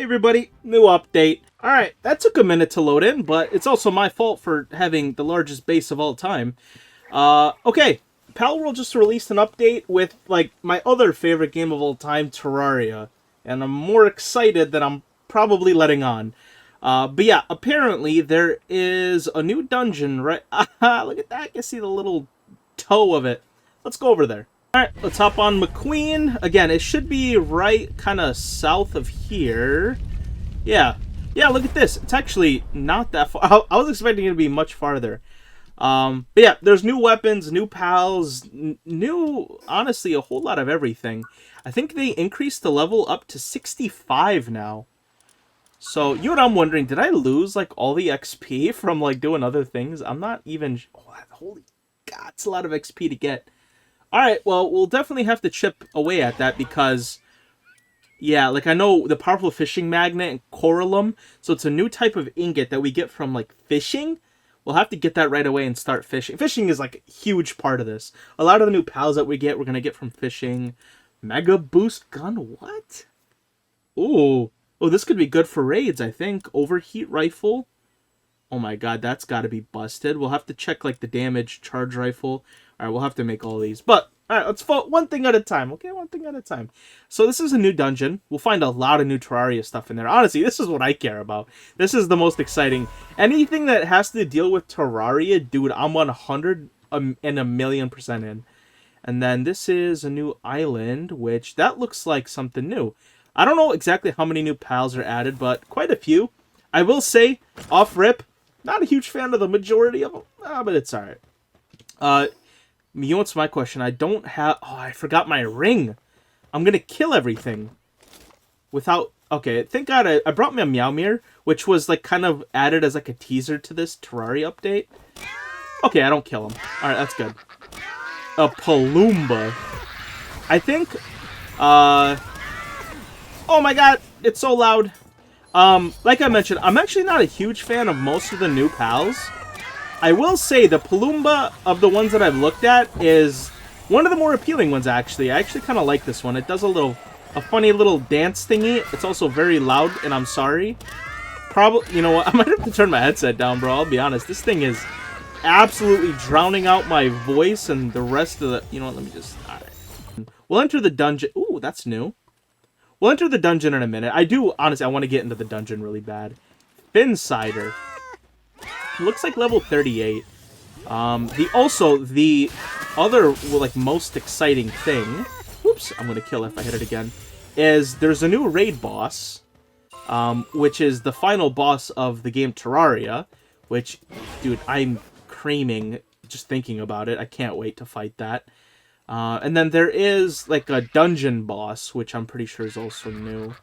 everybody, new update. Alright, that took a minute to load in, but it's also my fault for having the largest base of all time. Okay, Palworld just released an update with, like, my other favorite game of all time, Terraria. And I'm more excited than I'm probably letting on. But yeah, apparently there is a new dungeon, right? Look at that, I can see the little toe of it. Let's go over there. Alright, let's hop on McQueen. Again, it should be right kind of south of here. Yeah. Yeah, look at this. It's actually not that far. I was expecting it to be much farther. But yeah, there's new weapons, new pals, new, honestly, a whole lot of everything. I think they increased the level up to 65 now. So, you know what I'm wondering, did I lose, like, all the XP from, like, doing other things? I'm not even... Oh, holy God, it's a lot of XP to get. Alright, well, we'll definitely have to chip away at that because, yeah, like, I know the powerful fishing magnet and coralum, so it's a new type of ingot that we get from, like, fishing. We'll have to get that right away and start fishing. Fishing is, like, a huge part of this. A lot of the new pals that we get, we're going to get from fishing. Mega boost gun, what? Ooh. Oh, this could be good for raids, I think. Overheat rifle. Oh my god, that's got to be busted. We'll have to check, like, the damage. Charge rifle. Alright, we'll have to make all these. But, alright, let's vote one thing at a time. Okay, one thing at a time. So this is a new dungeon. We'll find a lot of new Terraria stuff in there. Honestly, this is what I care about. This is the most exciting. Anything that has to deal with Terraria, dude, I'm 100 and a million% in. And then this is a new island, which that looks like something new. I don't know exactly how many new pals are added, but quite a few. I will say, off rip, not a huge fan of the majority of them, but it's alright. You know what's my question? I don't have... Oh, I forgot my ring. I'm gonna kill everything. Without... Okay, thank God I brought me a Meowmere, which was, like, kind of added as, like, a teaser to this Terraria update. Okay, I don't kill him. Alright, that's good. A Palumba. I think... Oh my god, it's so loud. Like I mentioned, I'm actually not a huge fan of most of the new pals. I will say the Palumba of the ones that I've looked at is one of the more appealing ones, actually. I actually kind of like this one. It does a funny little dance thingy. It's also very loud, and I'm sorry. Probably, you know what, I might have to turn my headset down, bro. I'll be honest. This thing is absolutely drowning out my voice and the rest of the... You know what, let me just... Alright. We'll enter the dungeon. Ooh, that's new. We'll enter the dungeon in a minute. I do, honestly, I want to get into the dungeon really bad. Finsider. Looks like level 38. The other, like, most exciting thing... Oops, I'm going to kill if I hit it again. Is there's a new raid boss, which is the final boss of the game Terraria, which, dude, I'm creaming just thinking about it. I can't wait to fight that. And then there is, like, a dungeon boss, which I'm pretty sure is also new.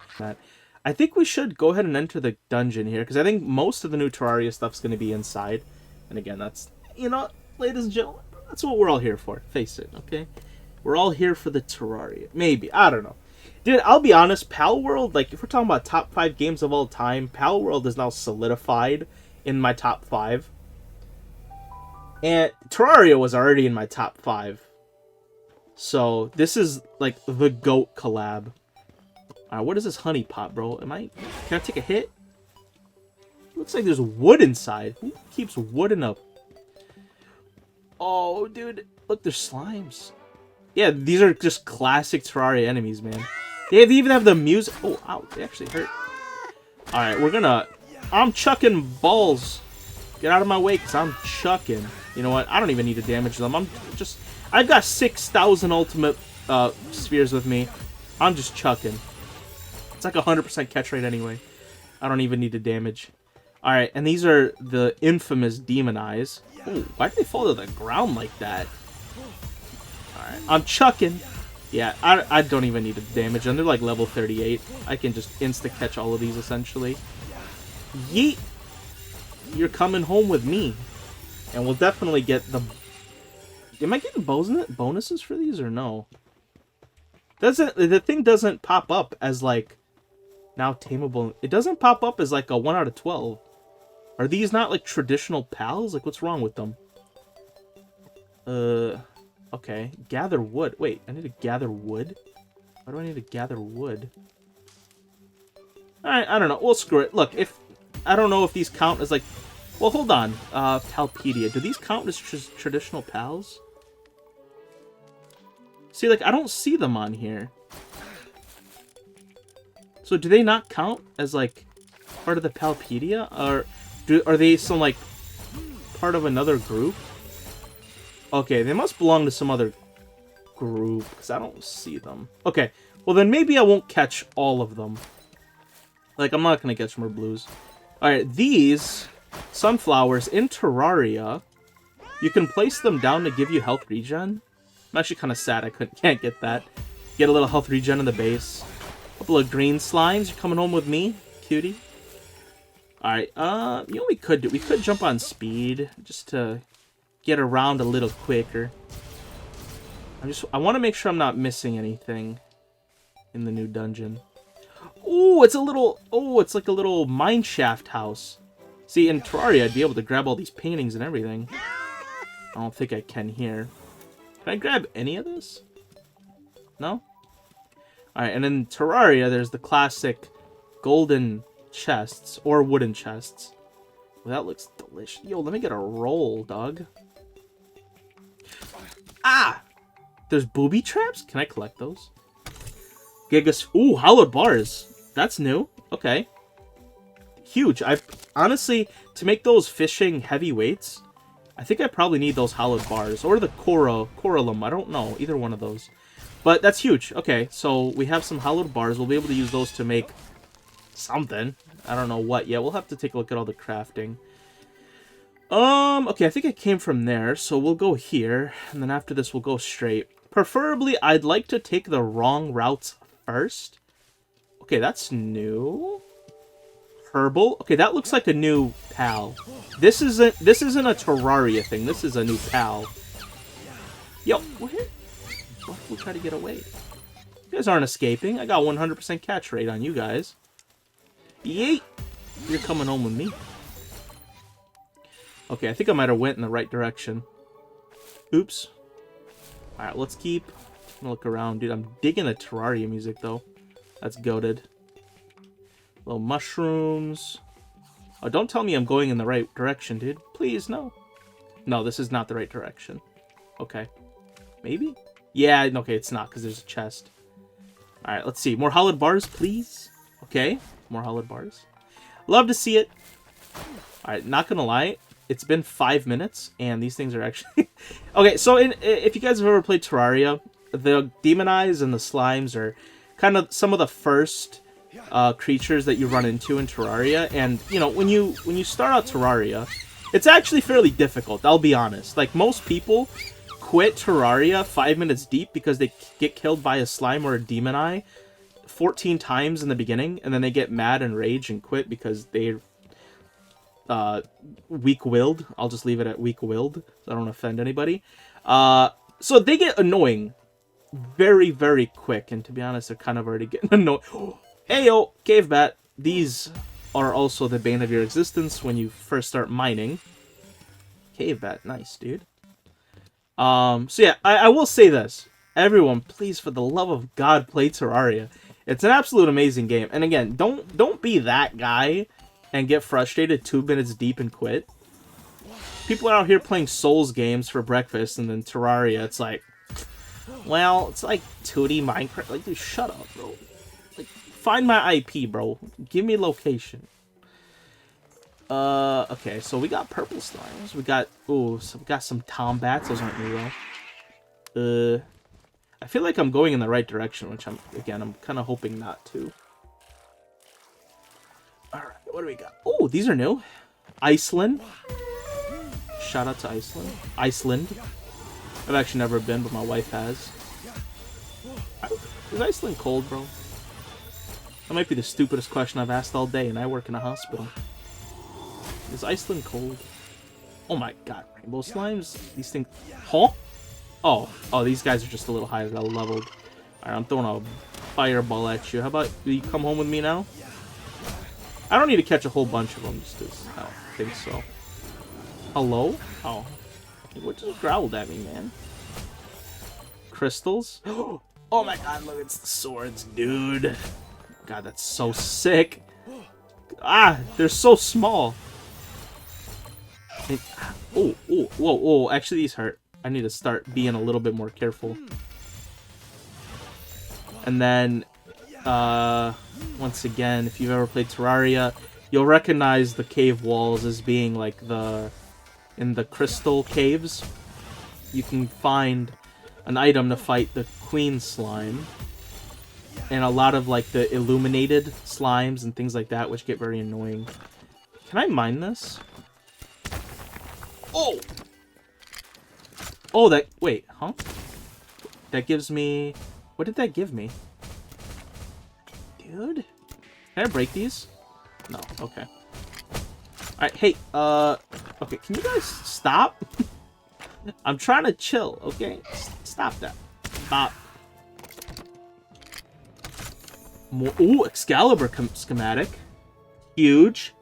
I think we should go ahead and enter the dungeon here, because I think most of the new Terraria stuff's going to be inside. And again, that's, you know, ladies and gentlemen, that's what we're all here for. Face it, okay? We're all here for the Terraria. Maybe. I don't know. Dude, I'll be honest, Palworld, like, if we're talking about top 5 games of all time, Palworld is now solidified in my top 5. And Terraria was already in my top 5. So, this is, like, the GOAT collab. Alright, what is this honey pot, bro? Can I take a hit? Looks like there's wood inside. Who keeps wood in a... Oh, dude. Look, there's slimes. Yeah, these are just classic Terraria enemies, man. They even have the music... Oh, ow, they actually hurt. Alright, we're gonna... I'm chucking balls. Get out of my way, because I'm chucking. You know what? I don't even need to damage them. I've got 6,000 ultimate spheres with me. I'm just chucking. It's like a 100% catch rate anyway. I don't even need to damage. Alright, and these are the infamous Demon Eyes. Ooh, why did they fall to the ground like that? Alright, I'm chucking. Yeah, I don't even need to damage them. They're like level 38. I can just insta-catch all of these, essentially. Yeet! You're coming home with me. And we'll definitely get the... Am I getting bonuses for these or no? The thing doesn't pop up as, like, now tameable. It doesn't pop up as, like, a 1 out of 12. Are these not, like, traditional pals? Like, what's wrong with them? Okay. Gather wood. Wait, I need to gather wood? Why do I need to gather wood? Alright, I don't know. Well, screw it. Look, if... I don't know if these count as, like... Well, hold on. Palpedia. Do these count as traditional pals? See, like, I don't see them on here. So do they not count as, like, part of the Palpedia? Or are they some, like, part of another group? Okay, they must belong to some other group, because I don't see them. Okay, well then maybe I won't catch all of them. Like, I'm not going to catch more blues. Alright, these sunflowers in Terraria, you can place them down to give you health regen. I'm actually kind of sad I can't get that. Get a little health regen in the base. Couple of green slimes, you're coming home with me, cutie. Alright, you know what we could do? We could jump on speed, just to get around a little quicker. I want to make sure I'm not missing anything in the new dungeon. Ooh, it's like a little mineshaft house. See, in Terraria, I'd be able to grab all these paintings and everything. I don't think I can here. Can I grab any of this? No? Alright, and in Terraria, there's the classic golden chests, or wooden chests. Well, that looks delicious. Yo, let me get a roll, dog. Ah! There's booby traps? Can I collect those? Gigas. Ooh, hollowed bars. That's new. Okay. Huge. Honestly, to make those fishing heavy weights, I think I probably need those hollowed bars. Or the coralum. I don't know. Either one of those. But that's huge. Okay, so we have some hollowed bars. We'll be able to use those to make something. I don't know what yet. We'll have to take a look at all the crafting. Okay, I think it came from there. So we'll go here. And then after this, we'll go straight. Preferably, I'd like to take the wrong routes first. Okay, that's new. Herbal. Okay, that looks like a new pal. This isn't a Terraria thing. This is a new pal. Yo, what? We'll try to get away. You guys aren't escaping. I got 100% catch rate on you guys. Yeet! You're coming home with me. Okay, I think I might have went in the right direction. Oops. Alright, let's keep... I'm gonna look around. Dude, I'm digging the Terraria music, though. That's goated. Little mushrooms. Oh, don't tell me I'm going in the right direction, dude. Please, no. No, this is not the right direction. Okay. Maybe? Yeah, okay, it's not, because there's a chest. Alright, let's see. More hollowed bars, please. Okay, more hollowed bars. Love to see it. Alright, not gonna lie. It's been 5 minutes, and these things are actually... Okay, so if you guys have ever played Terraria, the demon eyes and the slimes are kind of some of the first creatures that you run into in Terraria. And, you know, when you start out Terraria, it's actually fairly difficult, I'll be honest. Like, most people quit Terraria 5 minutes deep because they get killed by a slime or a demon eye 14 times in the beginning, and then they get mad and rage and quit because they're weak-willed. I'll just leave it at weak-willed, so I don't offend anybody. So they get annoying very, very quick, and to be honest, they're kind of already getting annoying. Heyo, cave bat. These are also the bane of your existence when you first start mining. Cave bat, nice, dude. So yeah, I will say this. Everyone, please, for the love of God, play Terraria. It's an absolute amazing game. And again, don't be that guy and get frustrated 2 minutes deep and quit. People are out here playing Souls games for breakfast, and then Terraria, it's like, well, it's like 2D Minecraft. Like, dude, shut up, bro. Like, find my IP, bro. Give me location. Okay, so we got purple slimes. We got, so we got some tombats. Those aren't new, though. I feel like I'm going in the right direction, which I'm kind of hoping not to. Alright, what do we got? Oh, these are new. Iceland. Shout out to Iceland. Iceland. I've actually never been, but my wife has. Is Iceland cold, bro? That might be the stupidest question I've asked all day, and I work in a hospital. Is Iceland cold? Oh my god, rainbow slimes? These things... Huh? Oh, these guys are just a little higher leveled. Alright, I'm throwing a fireball at you. How about you come home with me now? I don't need to catch a whole bunch of them, just because I don't think so. Hello? Oh. What just growled at me, man? Crystals? Oh my god, look, it's the swords, dude. God, that's so sick. Ah, they're so small. And, oh, oh, whoa, whoa. Actually, these hurt. I need to start being a little bit more careful. And then, once again, if you've ever played Terraria, you'll recognize the cave walls as being like in the crystal caves. You can find an item to fight the queen slime. And a lot of like the illuminated slimes and things like that, which get very annoying. Can I mine this? Oh! Oh, that... Wait, huh? That gives me... What did that give me? Dude? Can I break these? No, okay. Alright, hey, okay, can you guys stop? I'm trying to chill, okay? Stop that. Stop. More... Ooh, Excalibur schematic. Huge.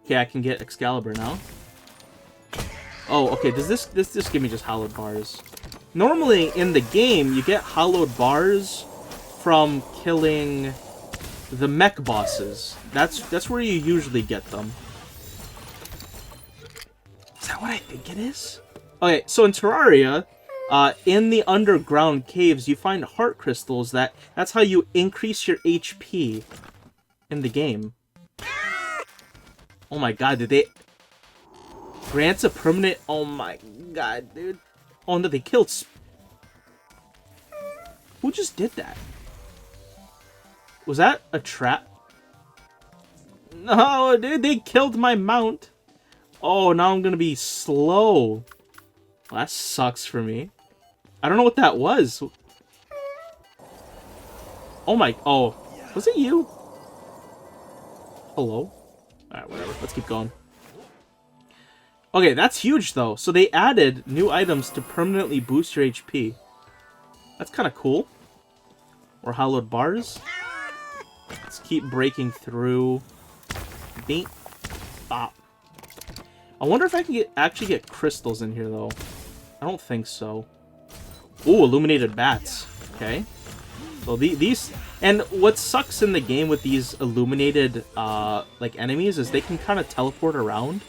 Okay, I can get Excalibur now. Oh, okay, does this just give me just hollowed bars? Normally, in the game, you get hollowed bars from killing the mech bosses. That's where you usually get them. Is that what I think it is? Okay, so in Terraria, in the underground caves, you find heart crystals. That's how you increase your HP in the game. Oh my god, did they... Grants a permanent... Oh my god, dude. Oh no, they killed... Who just did that? Was that a trap? No, dude, they killed my mount. Oh, now I'm gonna be slow. Well, that sucks for me. I don't know what that was. Oh my... Oh, was it you? Hello? Alright, whatever. Let's keep going. Okay, that's huge, though. So they added new items to permanently boost your HP. That's kind of cool. Or hollowed bars. Let's keep breaking through. Beat. Bop. I wonder if I can actually get crystals in here, though. I don't think so. Ooh, illuminated bats. Okay. So these... And what sucks in the game with these illuminated, like, enemies is they can kind of teleport around.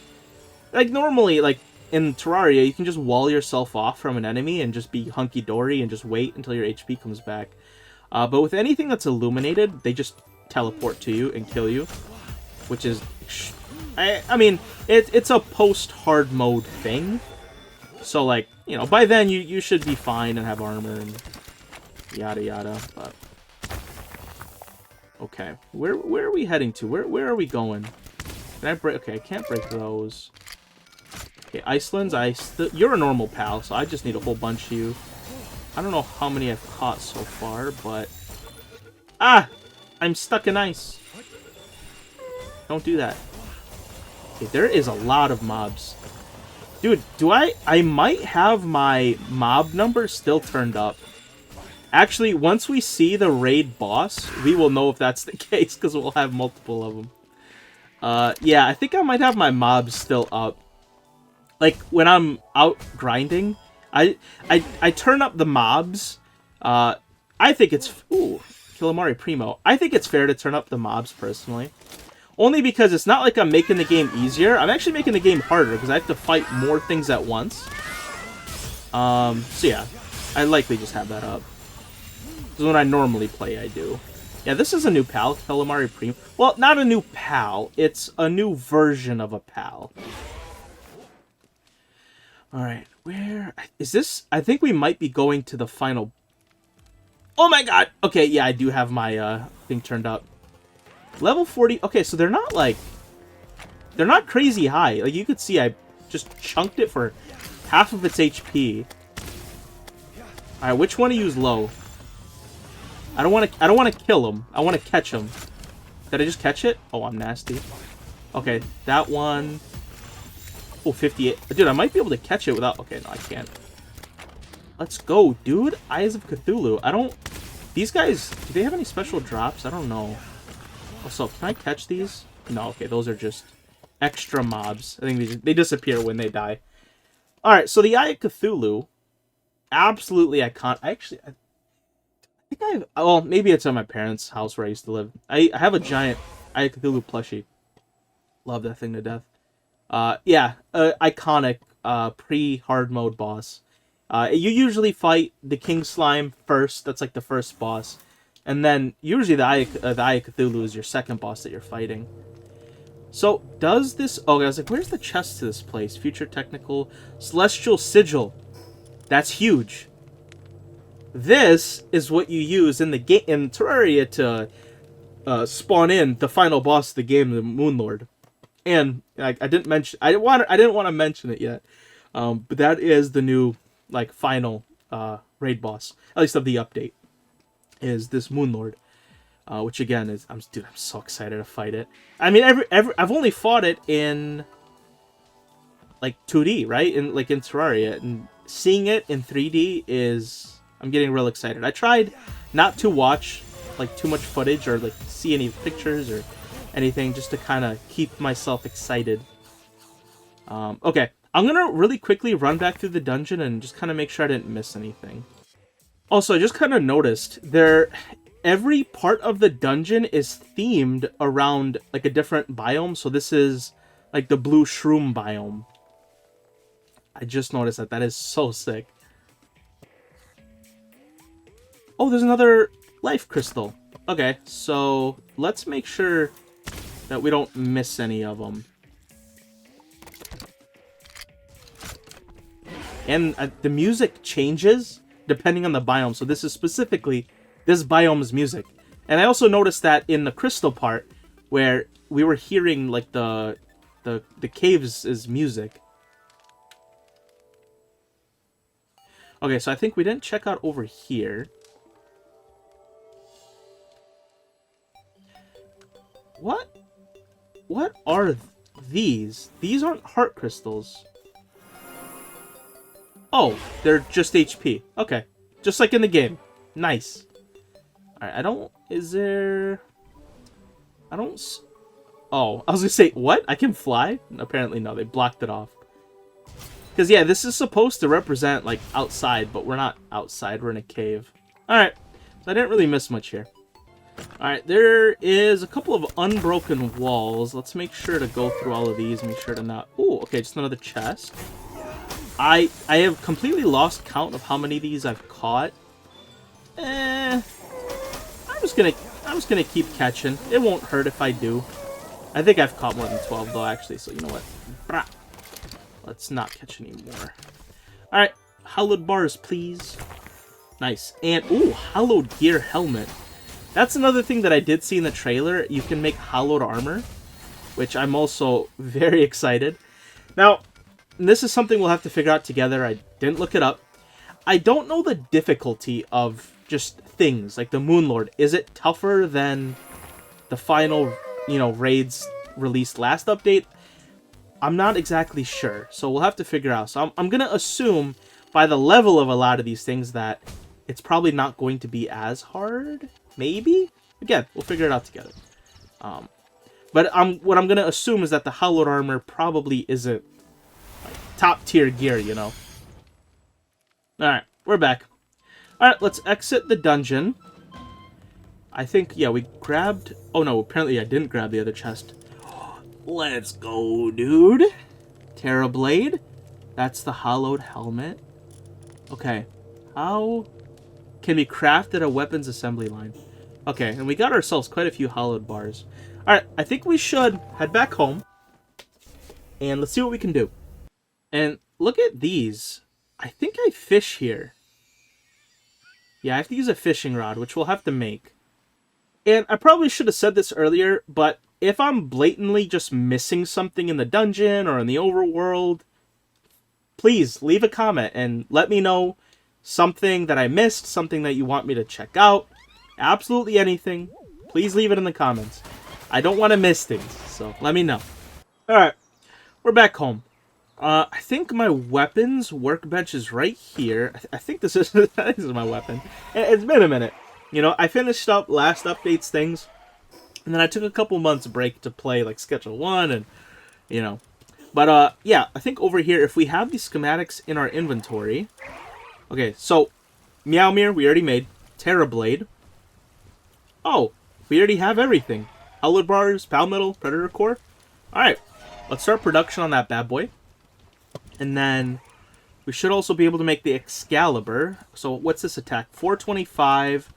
Like, normally, like, in Terraria, you can just wall yourself off from an enemy and just be hunky-dory and just wait until your HP comes back. But with anything that's illuminated, they just teleport to you and kill you. Which is... I mean, it's a post-hard mode thing. So, like, you know, by then you should be fine and have armor and yada yada, but... Okay, where are we heading to? Where are we going? Can I break... Okay, I can't break those. Okay, Iceland's you're a normal pal, so I just need a whole bunch of you. I don't know how many I've caught so far, but... Ah! I'm stuck in ice. Don't do that. Okay, there is a lot of mobs. Dude, I might have my mob number still turned up. Actually, once we see the raid boss, we will know if that's the case, because we'll have multiple of them. Yeah, I think I might have my mobs still up. Like, when I'm out grinding, I turn up the mobs. I think it's... Ooh, Kilamari Primo. I think it's fair to turn up the mobs, personally. Only because it's not like I'm making the game easier. I'm actually making the game harder, because I have to fight more things at once. So yeah, I likely just have that up. Because when I normally play, I do. Yeah, this is a new pal, Calamari Primo. Well, not a new pal. It's a new version of a pal. Alright, where... Is this... I think we might be going to the final... Oh my god! Okay, yeah, I do have my thing turned up. Level 40... Okay, so they're not, like... They're not crazy high. Like, you could see I just chunked it for half of its HP. Alright, which one to use low? I don't want to kill him. I want to catch him. Did I just catch it? Oh, I'm nasty. Okay, that one... Oh, 58. Dude, I might be able to catch it without... Okay, no, I can't. Let's go, dude. Eyes of Cthulhu. I don't... These guys... Do they have any special drops? I don't know. Also, can I catch these? No, okay, those are just extra mobs. I think they disappear when they die. Alright, so the Eye of Cthulhu... Absolutely iconic. I think Well, maybe it's at my parents' house where I used to live. I have a giant Eye of Cthulhu plushie. Love that thing to death. Yeah, iconic pre-hard mode boss. You usually fight the King Slime first. That's like the first boss. And then usually the Eye of Cthulhu is your second boss that you're fighting. So, does this... Oh, I was like, where's the chest to this place? Future Technical... Celestial Sigil. That's huge. This is what you use in the game in Terraria to spawn in the final boss of the game, the Moonlord. And I didn't mention... I didn't want to mention it yet. But that is the new, like, final raid boss. At least of the update. Is this Moonlord. Which again is, I'm so excited to fight it. I mean, I've only fought it in like 2D, right? In Terraria, and seeing it in 3D is, I'm getting real excited. I tried not to watch like too much footage or like see any pictures or anything, just to kind of keep myself excited. Okay, I'm gonna really quickly run back through the dungeon and just kind of make sure I didn't miss anything. Also, I just kind of noticed every part of the dungeon is themed around like a different biome. So this is like the blue shroom biome. I just noticed that. That is so sick. Oh, there's another life crystal. Okay, so let's make sure that we don't miss any of them. And the music changes depending on the biome. So this is specifically this biome's music. And I also noticed that in the crystal part, where we were hearing like the caves' music. Okay, so I think we didn't check out over here. What are these? These aren't heart crystals. Oh, they're just HP. Okay, just like in the game. Nice. Alright, I don't... Is there... I don't... Oh, I was gonna say, what? I can fly? Apparently no, they blocked it off. Because, yeah, this is supposed to represent, like, outside, but we're not outside. We're in a cave. Alright, so I didn't really miss much here. Alright, there is a couple of unbroken walls. Let's make sure to go through all of these. Make sure to not... Oh, okay, just another chest. I have completely lost count of how many of these I've caught. I'm just gonna keep catching. It won't hurt if I do. I think I've caught more than 12 though, actually. So you know what? Brah. Let's not catch any more. All right, hallowed bars, please. Nice. And ooh, hallowed gear helmet. That's another thing that I did see in the trailer. You can make hallowed armor, which I'm also very excited. Now, this is something we'll have to figure out together. I didn't look it up. I don't know the difficulty of just things like the Moonlord. Is it tougher than the final, raids released last update? I'm not exactly sure, so we'll have to figure out. So I'm gonna assume by the level of a lot of these things that it's probably not going to be as hard. Maybe? Again, we'll figure it out together. But what I'm gonna assume is that the hallowed armor probably isn't like top tier gear, Alright, we're back. Alright, let's exit the dungeon. I think, yeah, we grabbed... Oh no, apparently I didn't grab the other chest. Let's go, dude. Terra Blade. That's the hollowed helmet. Okay. How can we craft at a weapons assembly line? Okay, and we got ourselves quite a few hollowed bars. Alright, I think we should head back home. And let's see what we can do. And look at these. I think I fish here. Yeah, I have to use a fishing rod, which we'll have to make. And I probably should have said this earlier, but if I'm blatantly just missing something in the dungeon or in the overworld, please leave a comment and let me know something that I missed, something that you want me to check out. Absolutely anything. Please leave it in the comments. I don't want to miss things, so let me know. Alright, we're back home. I think my weapons workbench is right here. I think this is this is my weapon. It's been a minute. I finished up last update's things, and then I took a couple months break to play like Schedule 1 and But yeah, I think over here if we have these schematics in our inventory. Okay, so Meowmere we already made. Terra Blade. Oh, we already have everything. Hallowed bars, Palmetal, Predator Core. Alright, let's start production on that bad boy. And then we should also be able to make the Excalibur. So what's this attack? 425.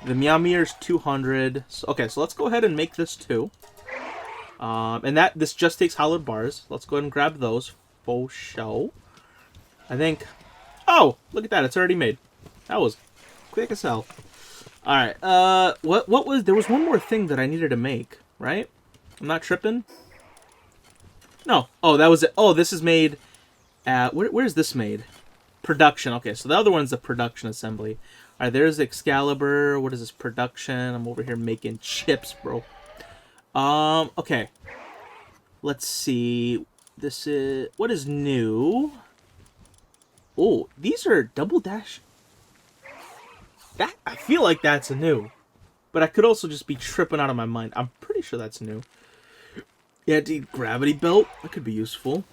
The Meowmere's 200. So, okay, so let's go ahead and make this too. And this just takes hollowed bars. Let's go ahead and grab those. Faux show. I think... Oh! Look at that, it's already made. That was quick as hell. Alright, what was... There was one more thing that I needed to make, right? I'm not tripping? No. Oh, that was it. Oh, this is made at... Where's this made? Production. Okay, so the other one's the production assembly. Alright, there's Excalibur. What is this? Production. I'm over here making chips, bro. Okay. Let's see. This is... What is new? Oh, these are double dash. That I feel like that's new. But I could also just be tripping out of my mind. I'm pretty sure that's new. Yeah, dude, gravity belt. That could be useful.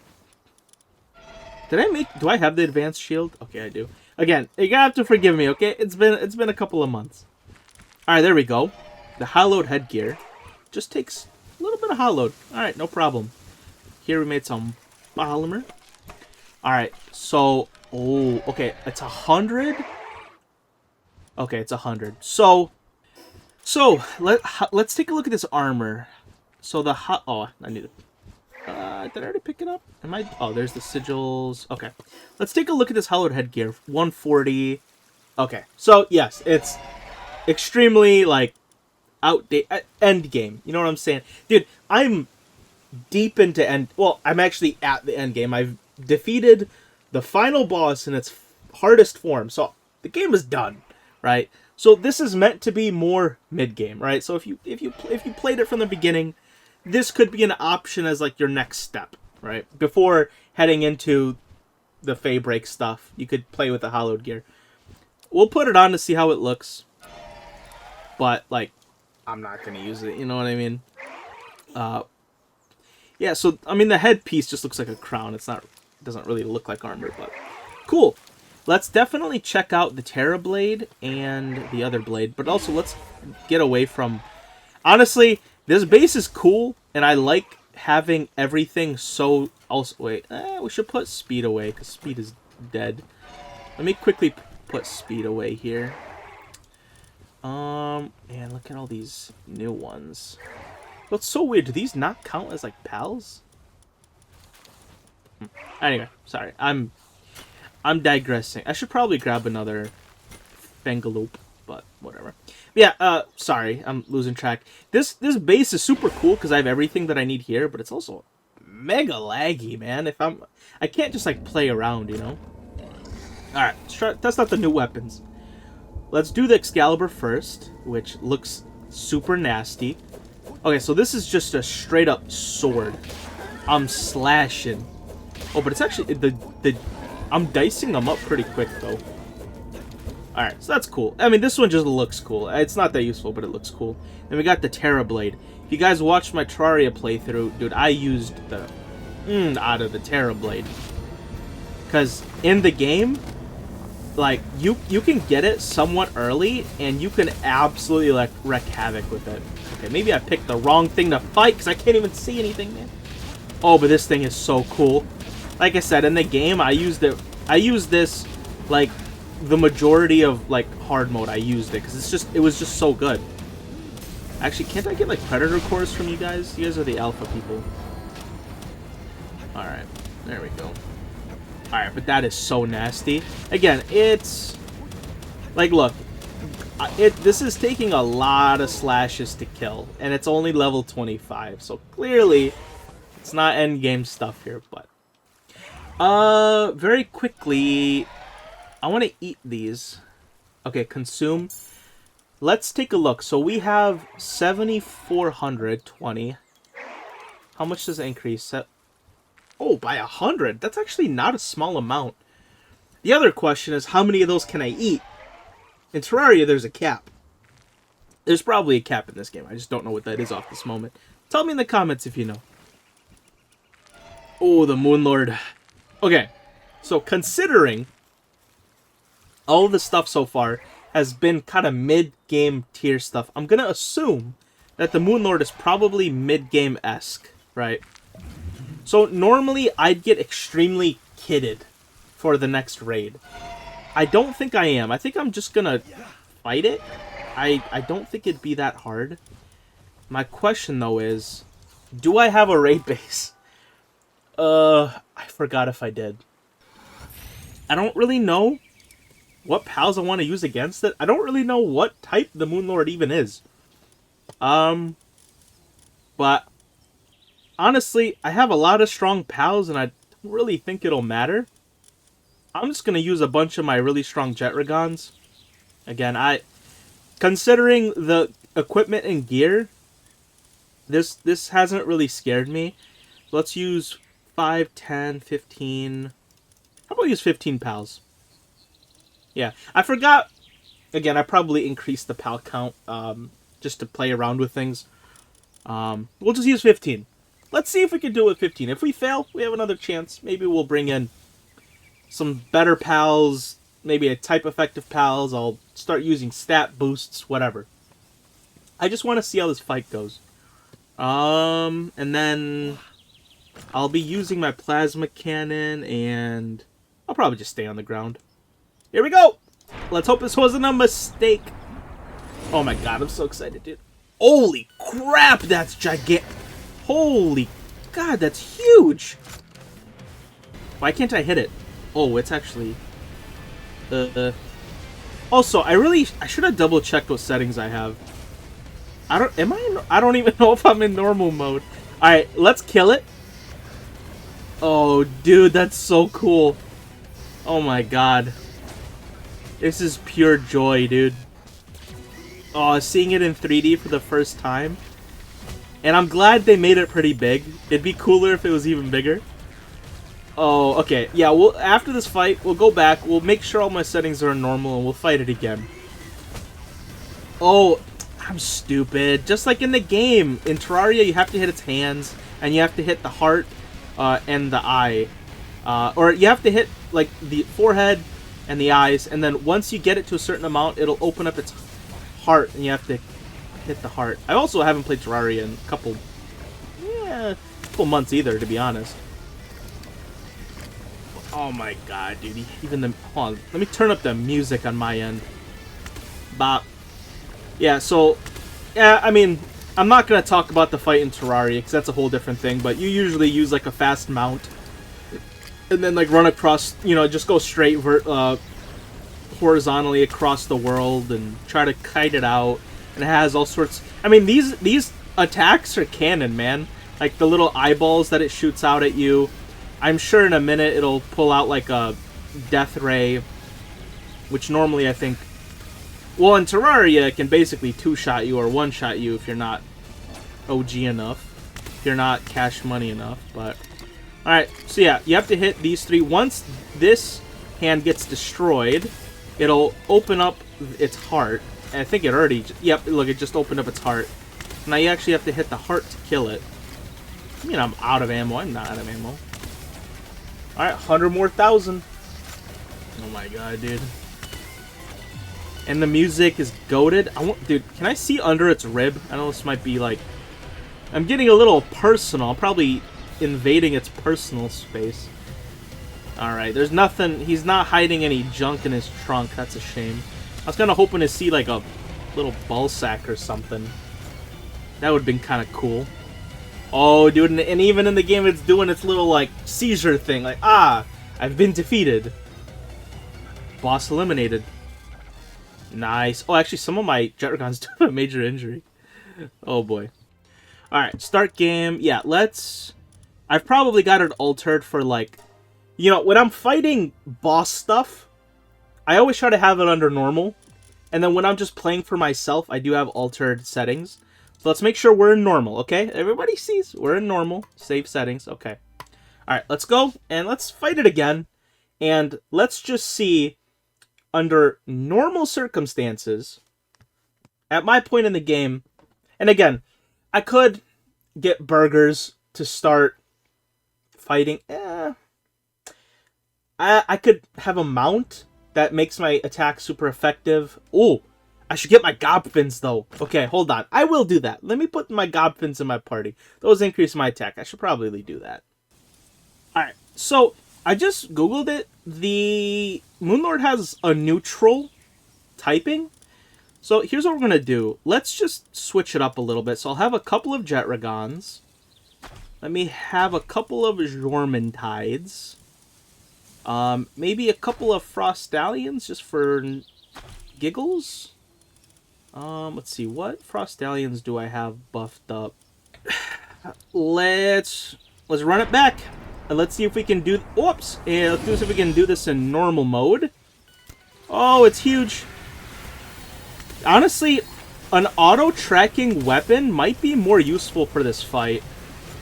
Do I have the advanced shield? Okay, I do. Again, you're gonna have to forgive me, okay? It's been a couple of months. Alright, there we go. The hollowed headgear. Just takes a little bit of hollowed. Alright, no problem. Here we made some polymer. Alright, so... Oh, okay. It's 100? Okay, it's 100. So let's take a look at this armor. So the... Oh, I need to... did I already pick it up? Oh, there's the sigils. Okay. Let's take a look at this hollowed headgear. 140. Okay. So, yes, it's extremely, like, end game. You know what I'm saying? Dude, I'm deep into end... Well, I'm actually at the end game. I've defeated the final boss in its hardest form. So, the game is done, right? So, this is meant to be more mid-game, right? So, if you played it from the beginning... This could be an option as, like, your next step, right? Before heading into the Fey Break stuff, you could play with the hollowed gear. We'll put it on to see how it looks. But, like, I'm not going to use it, you know what I mean? Yeah, so, I mean, the headpiece just looks like a crown. It doesn't really look like armor, but cool. Let's definitely check out the Terra Blade and the other blade, but also let's get away from... Honestly... This base is cool, and I like having everything so... Also, wait, we should put speed away, because speed is dead. Let me quickly put speed away here. And look at all these new ones. What's so weird, do these not count as, like, pals? Anyway, sorry, I'm digressing. I should probably grab another Fangaloop, but whatever. Yeah, sorry, I'm losing track. This base is super cool because I have everything that I need here, but it's also mega laggy, man. I can't just, like, play around, you know? Alright, let's try, test out the new weapons. Let's do the Excalibur first, which looks super nasty. Okay, so this is just a straight-up sword. I'm slashing. Oh, but it's actually... I'm dicing them up pretty quick, though. Alright, so that's cool. I mean, this one just looks cool. It's not that useful, but it looks cool. Then we got the Terra Blade. If you guys watched my Terraria playthrough, dude, I used the out of the Terra Blade. Because in the game, like, you can get it somewhat early, and you can absolutely, like, wreak havoc with it. Okay, maybe I picked the wrong thing to fight, because I can't even see anything, man. Oh, but this thing is so cool. Like I said, in the game, I used this, like... The majority of, like, hard mode, I used it because it was just so good. Actually, can't I get, like, predator cores from you guys? You guys are the alpha people. Alright, there we go. Alright, but that is so nasty. Again, it's... Like, look. This is taking a lot of slashes to kill. And it's only level 25. So, clearly, it's not endgame stuff here, but... Very quickly... I want to eat these. Okay, consume. Let's take a look. So we have 7,420. How much does it increase? Oh, by 100. That's actually not a small amount. The other question is, how many of those can I eat? In Terraria, there's a cap. There's probably a cap in this game. I just don't know what that is off this moment. Tell me in the comments if you know. Oh, the Moon Lord. Okay, so considering... all of the stuff so far has been kind of mid-game tier stuff, I'm going to assume that the Moon Lord is probably mid-game-esque. Right. So normally I'd get extremely kitted for the next raid. I don't think I am. I think I'm just gonna fight it. I don't think it'd be that hard. My question though is, do I have a raid base? I forgot if I did. I don't really know what pals I want to use against it. I don't really know what type the Moonlord even is. But honestly, I have a lot of strong pals, and I don't really think it'll matter. I'm just gonna use a bunch of my really strong Jetragons. Again, considering the equipment and gear, this hasn't really scared me. Let's use 5, 10, 15. How about use 15 pals? Yeah, I forgot. Again, I probably increased the pal count just to play around with things. We'll just use 15. Let's see if we can do it with 15. If we fail, we have another chance. Maybe we'll bring in some better pals, maybe a type effective pals. I'll start using stat boosts, whatever. I just want to see how this fight goes. And then I'll be using my plasma cannon, and I'll probably just stay on the ground. Here we go! Let's hope this wasn't a mistake. Oh my god, I'm so excited, dude. Holy crap, that's gigantic. Holy god, that's huge. Why can't I hit it? Oh, it's actually... Also, I should have double checked what settings I have. I don't even know if I'm in normal mode. Alright, let's kill it. Oh, dude, that's so cool. Oh my god. This is pure joy, dude. Oh, seeing it in 3D for the first time. And I'm glad they made it pretty big. It'd be cooler if it was even bigger. Oh, okay. Yeah, after this fight, we'll go back. We'll make sure all my settings are normal, and we'll fight it again. Oh, I'm stupid. Just like in the game. In Terraria, you have to hit its hands, and you have to hit the heart and the eye. Or you have to hit like the forehead and the eyes, and then once you get it to a certain amount, it'll open up its heart, and you have to hit the heart. I also haven't played Terraria in a couple months either, to be honest. Oh my god, dude. Even the... Hold on. Let me turn up the music on my end. Bop. Yeah, so... Yeah, I mean, I'm not going to talk about the fight in Terraria, because that's a whole different thing, but you usually use, like, a fast mount. And then, like, run across... You know, just go straight horizontally across the world and try to kite it out. And it has all sorts... I mean, these attacks are canon, man. Like, the little eyeballs that it shoots out at you... I'm sure in a minute it'll pull out like a death ray, which normally I think... Well, in Terraria, it can basically two-shot you or one-shot you if you're not OG enough. If you're not cash money enough, but... Alright, so yeah, you have to hit these three. Once this hand gets destroyed, it'll open up its heart. And I think it already... Yep, look, it just opened up its heart. Now you actually have to hit the heart to kill it. I mean, I'm out of ammo. I'm not out of ammo. Alright, 100 more thousand. Oh my god, dude. And the music is goated. Dude, can I see under its rib? I know this might be like... I'm getting a little personal. I'm probably invading its personal space. Alright, there's nothing... He's not hiding any junk in his trunk. That's a shame. I was kind of hoping to see like a little ball sack or something. That would have been kind of cool. Oh, dude, and even in the game it's doing its little, like, seizure thing. Like, I've been defeated. Boss eliminated. Nice. Oh, actually, some of my Jetragons do have a major injury. Oh, boy. Alright, start game. Yeah, I've probably got it altered for, like... You know, when I'm fighting boss stuff, I always try to have it under normal. And then when I'm just playing for myself, I do have altered settings. So let's make sure we're in normal, okay? Everybody sees we're in normal. Save settings, okay. Alright, let's go, and let's fight it again. And let's just see, under normal circumstances, at my point in the game, and again, I could get burgers to start fighting. I could have a mount that makes my attack super effective. Oh, I should get my Gobfins, though. Okay, hold on. I will do that. Let me put my Gobfins in my party. Those increase my attack. I should probably do that. Alright, so I just Googled it. The Moonlord has a neutral typing. So here's what we're going to do. Let's just switch it up a little bit. So I'll have a couple of Jetragons. Let me have a couple of Jormuntides. Maybe a couple of Frostallions just for giggles. Let's see, what Frostallions do I have buffed up? Let's run it back. And let's see if we can do... Oops! And let's see if we can do this in normal mode. Oh, it's huge. Honestly, an auto-tracking weapon might be more useful for this fight.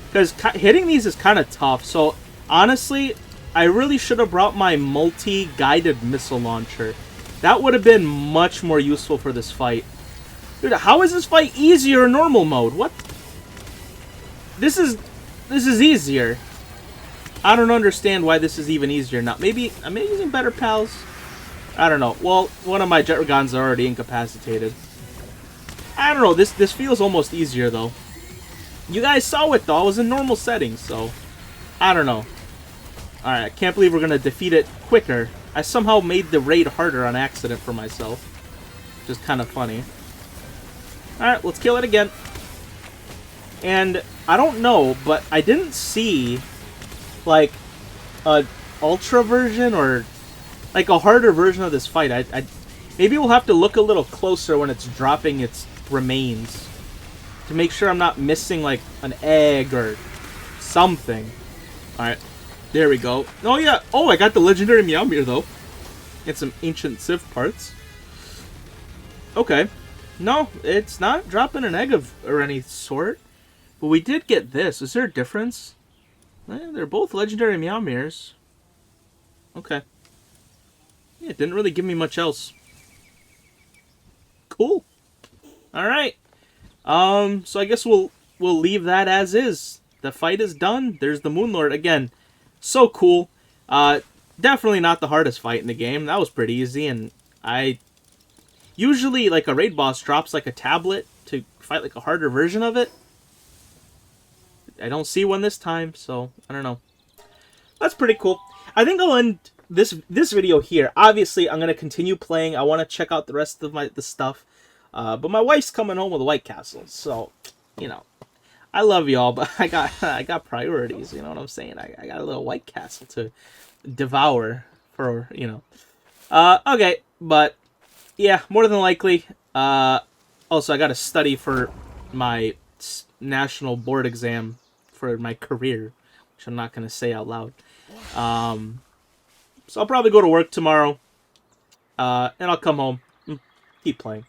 Because hitting these is kind of tough. So, honestly, I really should have brought my multi-guided missile launcher. That would have been much more useful for this fight. Dude, how is this fight easier in normal mode? What? This is easier. I don't understand why this is even easier now. Maybe I'm using better pals. I don't know. Well, one of my Jetragons are already incapacitated. I don't know. This feels almost easier though. You guys saw it though. I was in normal settings, so I don't know. All right, I can't believe we're gonna defeat it quicker. I somehow made the raid harder on accident for myself, which is kind of funny. All right, let's kill it again. And I don't know, but I didn't see like a ultra version or like a harder version of this fight. I maybe we'll have to look a little closer when it's dropping its remains to make sure I'm not missing like an egg or something. All right, there we go. Oh yeah. Oh, I got the legendary Meowmere though. Get some ancient Civ parts. Okay. No, it's not dropping an egg or any sort. But we did get this. Is there a difference? They're both legendary Meowmeres. Okay. Yeah, it didn't really give me much else. Cool. Alright. So I guess we'll leave that as is. The fight is done. There's the Moonlord. Again, so cool. Definitely not the hardest fight in the game. That was pretty easy, and usually, like, a raid boss drops, like, a tablet to fight, like, a harder version of it. I don't see one this time, so I don't know. That's pretty cool. I think I'll end this video here. Obviously, I'm gonna continue playing. I want to check out the rest of the stuff, but my wife's coming home with a White Castle, so you know, I love y'all, but I got priorities. You know what I'm saying? I got a little White Castle to devour for Okay, but yeah, more than likely. Also, I got to study for my national board exam for my career, which I'm not going to say out loud. So I'll probably go to work tomorrow, and I'll come home and keep playing.